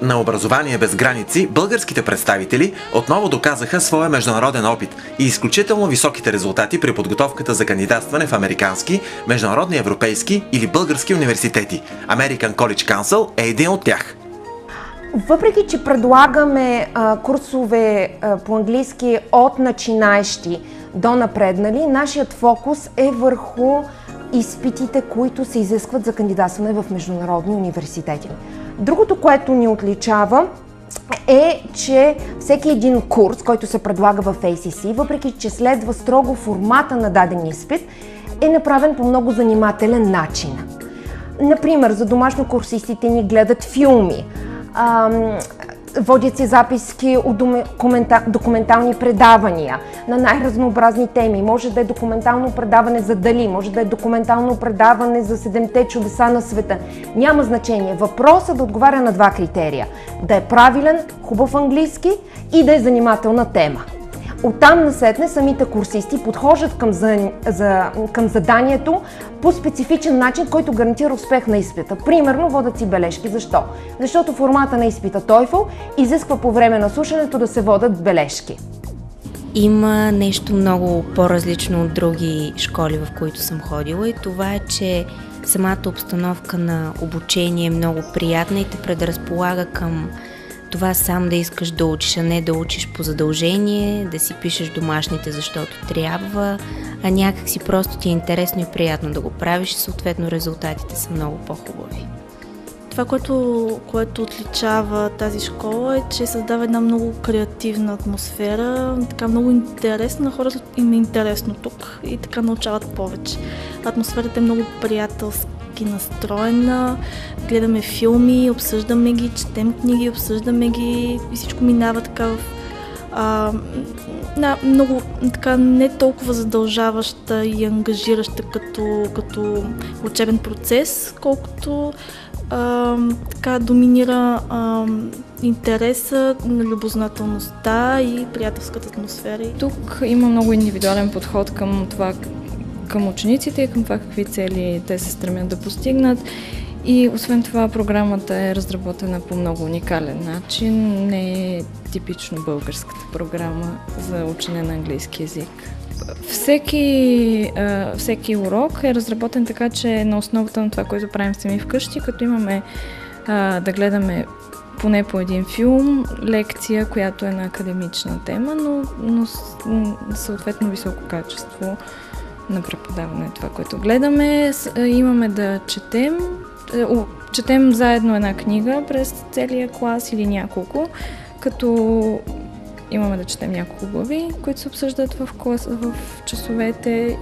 На Образование без граници българските представители отново доказаха своя международен опит и изключително високите резултати при подготовката за кандидатстване в американски, международни европейски или български университети. American College Council е един от тях. Въпреки че предлагаме курсове по английски от начинаещи до напреднали, нашият фокус е върху изпитите, които се изискват за кандидатстване в международни университети. Другото, което ни отличава, е, че всеки един курс, който се предлага в ACC, въпреки че следва строго формата на даден изпит, е направен по много занимателен начин. Например, за домашно курсистите ни гледат филми, водят се записки от документални предавания на най-разнообразни теми. Може да е документално предаване за Дали, може да е документално предаване за 7-те чудеса на света. Няма значение. Въпросът да отговаря на два критерия. Да е правилен, хубав английски и да е занимателна тема. Оттам насетне самите курсисти подхождат към заданието по специфичен начин, който гарантира успех на изпита. Примерно водят си бележки. Защо? Защото формата на изпита TOEFL изисква по време на слушането да се водят бележки. Има нещо много по-различно от други школи, в които съм ходила, и това е, че самата обстановка на обучение е много приятна и те предразполага към това сам да искаш да учиш, а не да учиш по задължение, да си пишеш домашните, защото трябва, а някак си просто ти е интересно и приятно да го правиш и съответно резултатите са много по-хубави. Това, което отличава тази школа, е, че създава една много креативна атмосфера, така много интересна, на хората им е интересно тук и така научават повече. Атмосферата е много приятелска, настроена, гледаме филми, обсъждаме ги, четем книги, обсъждаме ги и всичко минава така в много така не толкова задължаваща и ангажираща като учебен процес, колкото така доминира интереса, любознателността и приятелската атмосфера. Тук има много индивидуален подход към това, към учениците и към това какви цели те се стремят да постигнат. И освен това програмата е разработена по много уникален начин, не е типично българската програма за учене на английски език. Всеки урок е разработен така, че е на основата на това, което правим сами вкъщи, като имаме да гледаме поне по един филм, лекция, която е на академична тема, но съответно високо качество на преподаване това, което гледаме. Имаме да четем заедно една книга през целия клас или няколко, като имаме да четем няколко глави, които се обсъждат в часовете.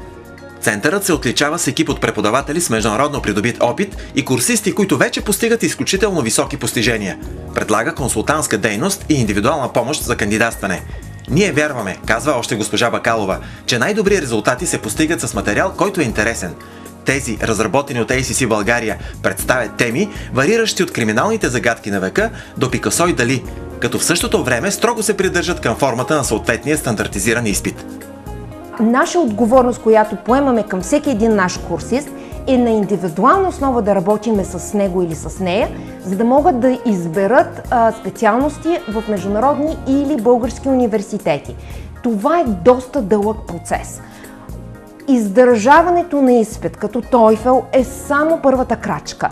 Центърът се отличава с екип от преподаватели с международно придобит опит и курсисти, които вече постигат изключително високи постижения. Предлага консултантска дейност и индивидуална помощ за кандидатстване. Ние вярваме, казва още госпожа Бакалова, че най-добри резултати се постигат с материал, който е интересен. Тези, разработени от ACC България, представят теми, вариращи от криминалните загадки на века до Пикасо и Дали, като в същото време строго се придържат към формата на съответния стандартизиран изпит. Наша отговорност, която поемаме към всеки един наш курсист, е на индивидуална основа да работиме с него или с нея, за да могат да изберат специалности в международни или български университети. Това е доста дълъг процес. Издържаването на изпит като TOEFL е само първата крачка.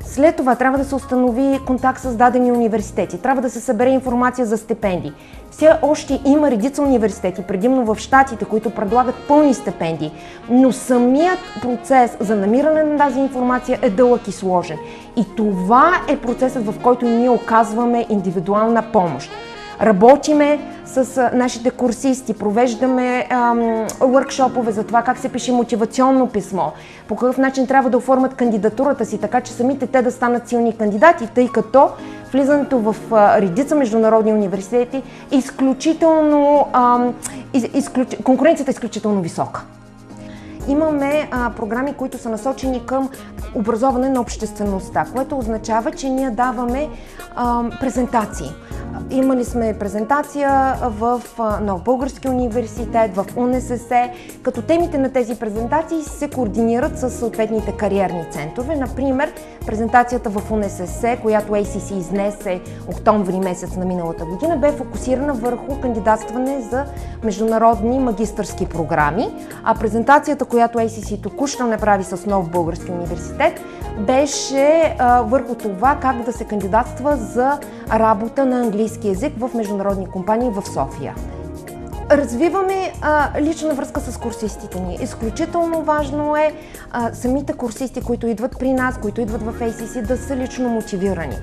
След това трябва да се установи контакт с дадени университети, трябва да се събере информация за стипендии. Все още има редица университети, предимно в Щатите, които предлагат пълни стипендии, но самият процес за намиране на тази информация е дълъг и сложен. И това е процесът, в който ние оказваме индивидуална помощ. Работиме с нашите курсисти, провеждаме workshop-ове за това как се пише мотивационно писмо, по какъв начин трябва да оформят кандидатурата си, така че самите те да станат силни кандидати, тъй като влизането в редица международни университети е конкуренцията е изключително висока. Имаме програми, които са насочени към образоване на обществеността, което означава, че ние даваме презентации. Имали сме презентация в Нов български университет, в УНСС, като темите на тези презентации се координират с съответните кариерни центрове. Например, презентацията в УНСС, която ACC изнесе октомври месец на миналата година, бе фокусирана върху кандидатстване за международни магистърски програми, а презентацията, която ACC току-що направи с Нов български университет, беше върху това как да се кандидатства за работа на английски език в международни компании в София. Развиваме лична връзка с курсистите ни. Изключително важно е самите курсисти, които идват при нас, които идват в ACC, да са лично мотивирани.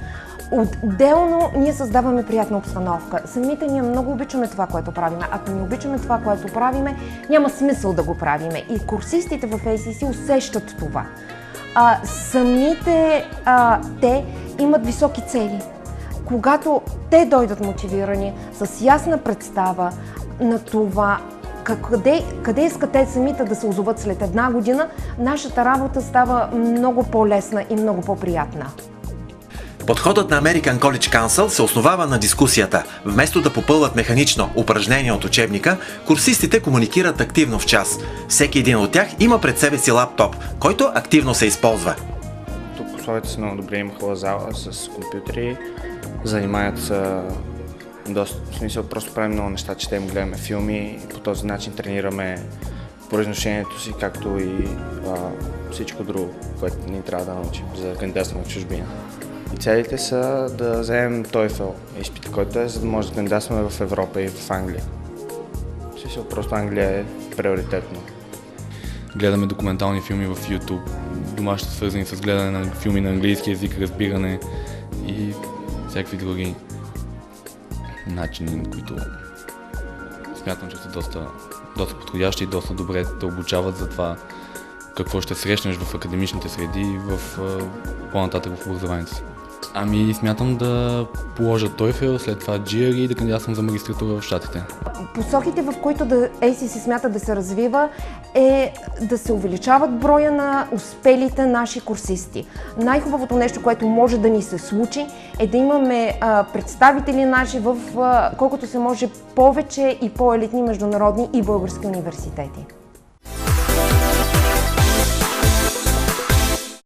Отделно ние създаваме приятна обстановка. Самите ние много обичаме това, което правиме. Ако не обичаме това, което правиме, няма смисъл да го правиме. И курсистите в ACC усещат това. Самите те имат високи цели. Когато те дойдат мотивирани, с ясна представа на това къде искат те самите да се озоват след една година, нашата работа става много по-лесна и много по-приятна. Подходът на American College Council се основава на дискусията. Вместо да попълват механично упражнения от учебника, курсистите комуникират активно в час. Всеки един от тях има пред себе си лаптоп, който активно се използва. Тук условията са много добре, има хубава зала с компютри, заниманията са доста, в смисъл просто правим много неща, четем, гледаме филми и по този начин тренираме произношението си, както и всичко друго, което ни трябва да научим за кандидатстване в чужбина. И целите са да вземем TOEFL изпит, който е, за да може да кандидатстваме в Европа и в Англия. Смисъл, просто Англия е приоритетно. Гледаме документални филми в YouTube, домашни свързани с гледане на филми на английски език, разбиране и всякакви други начини, на които смятам, че са доста подходящи и доста добре те обучават за това какво ще срещнеш в академичните среди и по-нататък в образованието си. Ами смятам да положа TOEFL, след това GRE и да кандидатствам за магистратура в Щатите. Посоките, в които ACC смята да се развива, е да се увеличават броя на успелите наши курсисти. Най-хубавото нещо, което може да ни се случи, е да имаме представители наши в колкото се може повече и по-елитни международни и български университети.